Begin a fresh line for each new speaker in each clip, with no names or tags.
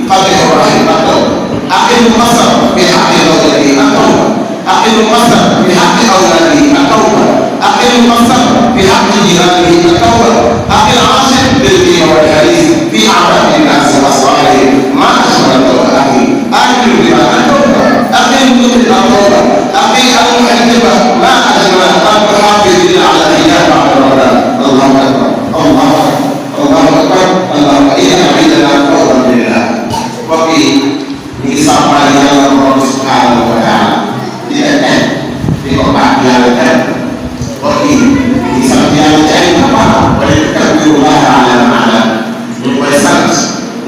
خلق إبراهيم التوبة أقل المصر بحق زوجته التوبة أقل المصر بحق أولاده التوبة أقل المصر بحق جيرانه التوبة أقل عاشق بالدين والحديث في أعراض الناس وأسرارهم ما أشبه التوبة أخي أقل بما التوبة أقل المدن التوبة أقل المحجبة ما أجمل أن تحافظ على الحجاب بعد رمضان الله أكبر الله أكبر الله أكبر اللهم إنا عندنا توبة لله وفي نصاب الله سبحانه وتعالى لأن في قطعة ديانة وفي نصاب ديانة apa ولتكبروا الله على ما علم ñu koy sant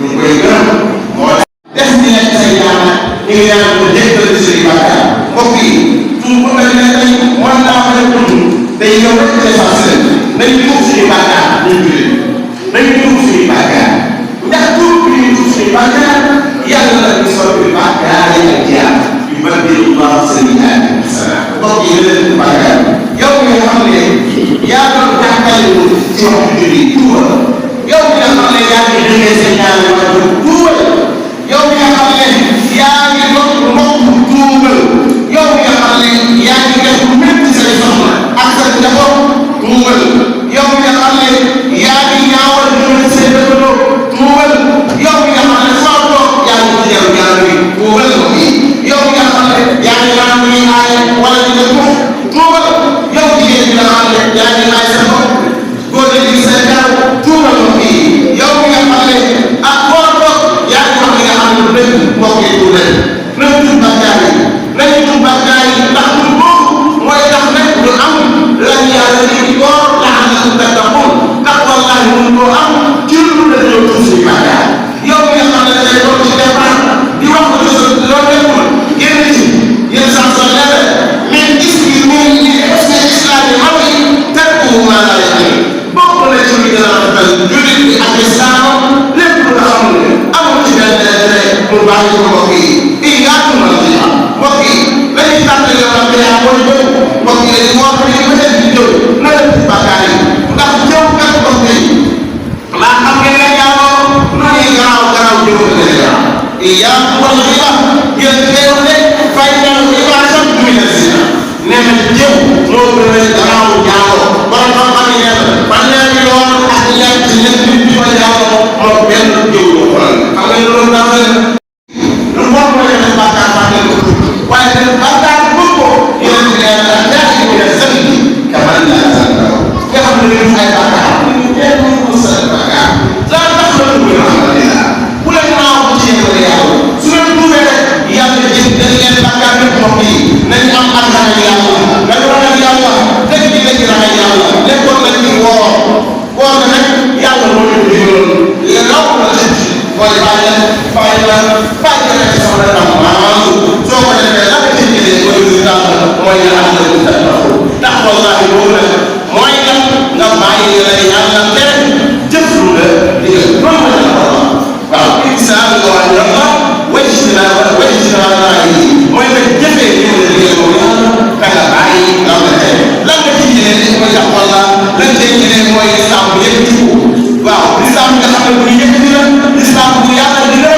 ñu koy gërëm moo def ni nekk say ñaana ñu ngi ñaan ko jéggal say bàkkaar mbokk yi tuub bu mel ne tey mën naa fa def dund day yow rek l'essentiel nañ tuub suñu bàkkaar ñu julli nañ tuub suñu bàkkaar ndax tuub bi ñu tuub suñu bàkkaar yàlla la ñu soppi bàkkaar yi ak jaar yu baddilu Allah sayyi'aati hasanat mbokk yi leen bàkkaar yow mi nga xam ne yaa doon jàppale ci waxtu julli tuubal yow mi nga xam ne yaa ngi déggee seen ñaari waajur tuubal yow mi nga xam ne yaa ngi doon mbokk tuubal yow mi nga xam ne yaa ngi def lu métti say soxna ak sa njaboot tuubal yow mi nga xam ne yaa ngi ñaawal jëmale say dëkkandoo tuubal yow mi nga xam ne foo toog yaa ngi ci jaru ñaar bi tuubal ko fii yow mi nga xam ne yaa ngi naan ñuy aay wala di def tuubal yow jigéen bi nga xam ne yaa ngi aay sa bopp góor gi sa jaar tuubal ko fii yow mi nga xam ne ak foo toog yaa ngi wax li nga xam ne lu dëgg mbokk yi tuubal nañ tuub bàkkaar yi nañ tuub bàkkaar yi ndax tuub boobu mooy tax nag ñu am lan yàlla di koor la'allakum tattaqun ndax wallaahi mun koo am ci lu la ñëw tuub suñu bàkkaar yow mi nga xam ne day toog ci départ di wax ko loo nekkul génn ci yéen sax soo leer min ismi min husni islaami mar'i tarkuhu maa laa ya'ni bokk na ci li gën a rafetal jullit bi ak islaam lépp lu nga xam ne amul ci benn intérêt mu bàyyi ko mbokk yi iyaakum al-ghibba mbokk yi lañuy tàmbali yow ak yaa mooy jëw mbokk yi dañuy wax ni ba tey di jëw na leen ci bàkkaar yi ndax jëw kat mbokk yi maa xam ngeen ne yàlloo noonu garaaw garaaw jëw la gën a garaaw iyaakum al-ghibba yéen teew ne fay na ghibba sax du mi zina nee na jëw moo gën a garaaw jaaloo borom xam-xam yi nee na fanweeri yoon ak ñett ñett nit ñi ko jaaloo moo benn jëw la xoolal xam nga loolu dafa lu bon mooy def bàkkaar bàkkaar ko waaye def bàkkaar bëgg ko yéen ci nee na ñaar yi ñu def sëñ bi kaman laa sant nga xam ne ñu ay bàkkaar ñu kenn ko sa bàkkaar laa tax la ñu alhamdulillah bu leen naaw ko ci yéen yàlla su leen tuubee rek yàlla jëm dañ leen bàkkaar yëpp mbokk yi nañ am ak ragal yàlla nañ ragal yàlla dëgg bi dëgg ragal yàlla nekkoon nañ ci woor na nag yàlla moo ñu digaloon le raw la sëñ mooy bàyyi la ci soxla tam maanaam soo ko defee la nga ci jëlee mooy résultat mooy nga am la résultat ndax wallaahi boobu nag mooy nga bàyyi la yàlla tere jëf lu la digal loolu mooy la waaw insaan nga waa yàlla wajtinaa yi mooy nga jëfee li nga digal moom yàlla te nga bàyyi nga la tere lan nga ci jëlee mooy tax walla lan nga ci jëlee mooy islam bu yëpp ci waaw islam nga xam ne bu yëkkati la islam bu yàlla di la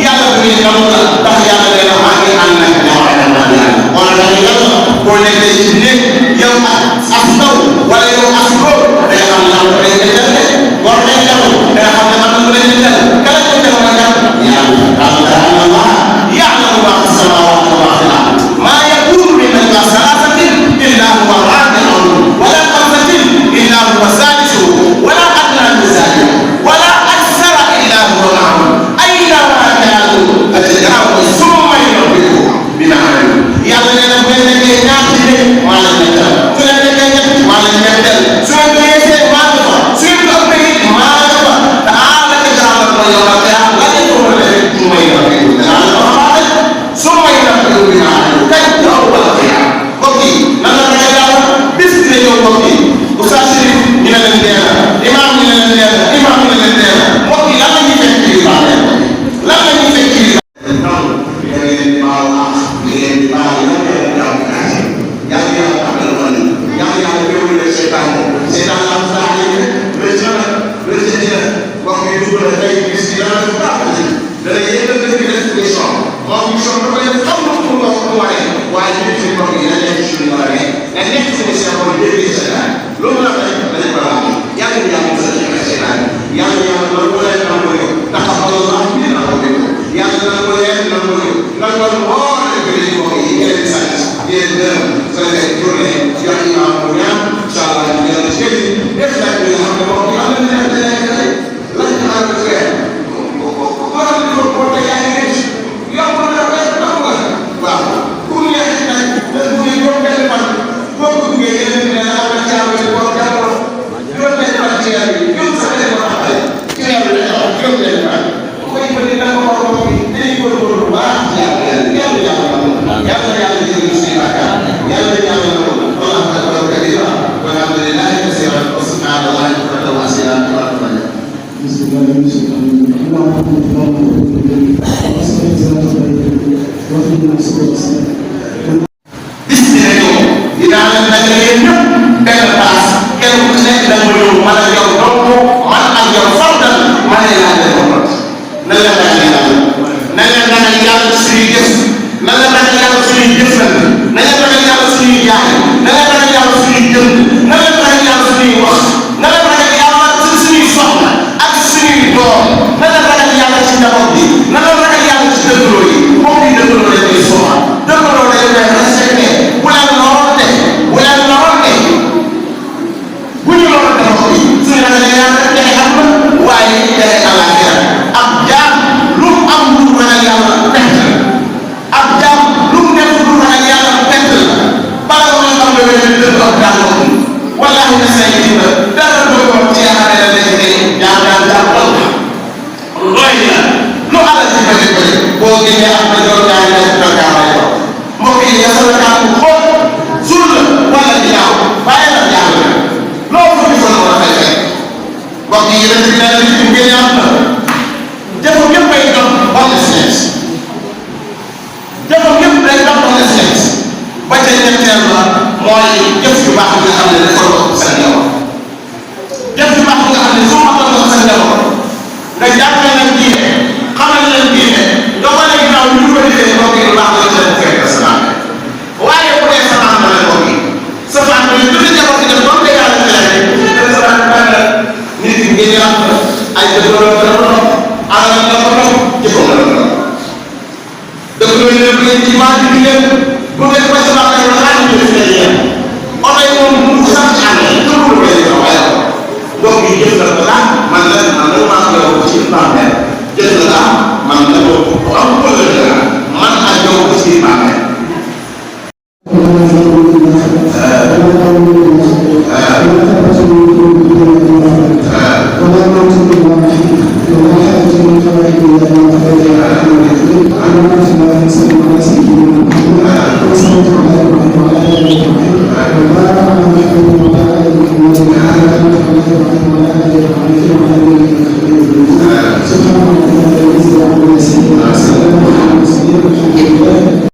yàlla bu ñuy nangu la ndax yàlla day na maa ngi ànd ak ñoo xam ne maa ngi ànd wala dañuy yàlla boo nekk dana yëngal dëkk bi def mission moom mission dafa leen xam lu mu wane waaye ñun suñu mbokk yi dañ leen suñu war a ne nga nekk si mission mooy dégg Sénégal loolu la koy dañu ko laaj yàlla na yàlla sa ci Sénégal yàlla yàlla loolu bu leen am ko yow ndax xam nga loolu am ñu na ko yow yàlla na ko leen na ko yow nga ko woo rek ko ci mbokk yi ngeen di sant ngeen gërëm sa leen tourné jox imam bu ñaan incha allah ñu yàlla ci def la ñu xam ne mbokk yi am na leen lañ xaar ko fee borom ko ko te yaa ngi gis yow ko na ko xam nga waaw ku neex nag bu ñu ko benn fan boo ko duggee yéen ne la am na jàmm ci boo jàmm juróom benn fan ci yàlla yi ñun sax dañ ko xamal ci yàlla la wax juróom benn fan koy ko ni da ko war ko bi dañ ko ko bu baax ci yàlla yàlla yàlla yàlla jël ci bakkaar yàlla yàlla ko Allah akbar kabira walhamdulillah kaseeran wa subhanallahi bukratan wa asila bis bi ne ñëw dinaa leen dajale yéen ñëpp benn place kenn ku ci nekk da nga ñëw man ak yow donc man ak yow fardal man lay laaj leen ko na leen ragal yàlla na leen ragal yàlla suñuy jëf na leen ragal yàlla suñuy jëflante na leen ragal yàlla suñuy jaay na leen ragal yàlla suñuy jënd na leen ragal yàlla suñuy wax na leen ragal yàlla suñuy soxla ak suñuy doom na leen ragal yàlla ci njaboot bi na leen ragal yàlla ci dëkkandoo yi mbokk yi dëkkandoo lañ koy soxla dëkkandoo dañ koy respecté bu leen loroon de bu leen loroon de bu ñu loroon de mbokk yi suñu ragal yàlla day am waaye day àllaaxira ab jaam lu mu am lu ragal yàlla perte la ab jaam lu mu def lu ragal yàlla perte la bala nga xam ne wér dëgg ak daal wallaahi na say dina dara doon ci yaakaar ne dañ ne jaam looy la lu alal ci bëri bëri boo génnee am na doon ñaari nekk na gaaw a mbokk yi yàlla na kaa mu xool suul la wala di ñaaw bàyyi la jàng la loo fa gisoon war a fay fekk mbokk yi yéen a ngi nit ñu génne am na jëfam yëpp ay dox bon business jëfam yëpp day dox bon business ba ca ñetteel la mooy jëf yu baax nga xam ne dafa dox sa njaboot jëf yu baax nga xam ne su ma dox sa njaboot nga jàppale leen diine xamal leen diine nga wane ginnaaw ñu ko defee mbokk yi baax la ca fekk sa baax waaye bu dee sa baax la mbokk yi sa baax la ñu tudd njaboot yi def ba mu dee yàlla ci laaj te sa baax baax la nit ki ngeen yàq ay dëkkandoo la ko topp alal la ko topp jëfam la ko topp dëkkandoo yi leen leen ci maa di leen bu ngeen ko sa baax la xaar ñu def leen yéen oto yi moom mu sax ci ànd yi tëkkul ko leen waaye donc yi jëf la ko laaj man la